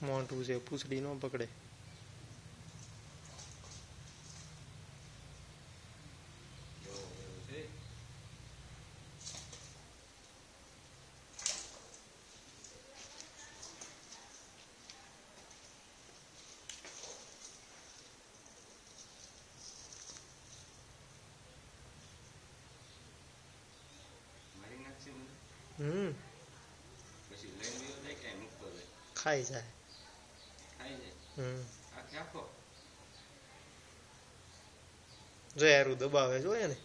મોટું છે, પૂછડી ન પકડે. ખાઈ જાય. જો યારું દબાવે જોઈએ ને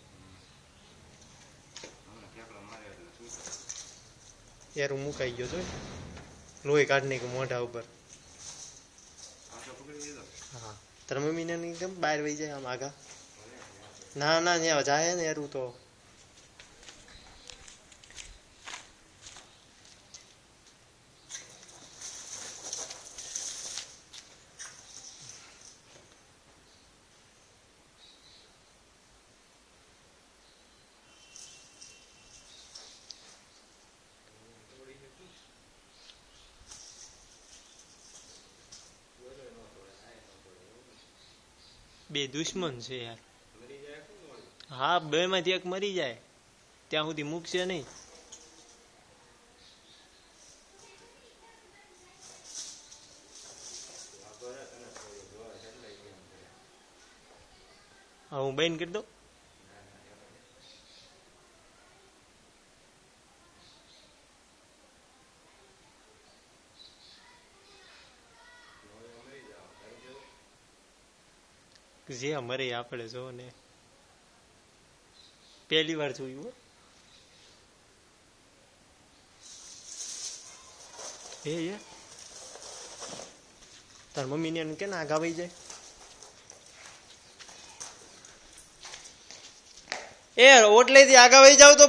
યારું મુકાઈ ગયો જોઈએ લોહી કાઢને કે મોઢા ઉપર. હા તારા મમ્મીને કેમ બહાર વહી જાય આમ આગા? ના ના ત્યાં જાય ને યારું તો. બે દુશ્મન છે યાર. હા બે માંથી એક મરી જાય ત્યાં સુધી મૂકશે નહીં. હા હું બેન કરી દઉં. જે મરે આપણે જો ને પહેલી વાર જોયું. એ તાર મમ્મી ને કે ના આગા વહી જાય. એ ઓટલે થી આગા વહી જાવ તો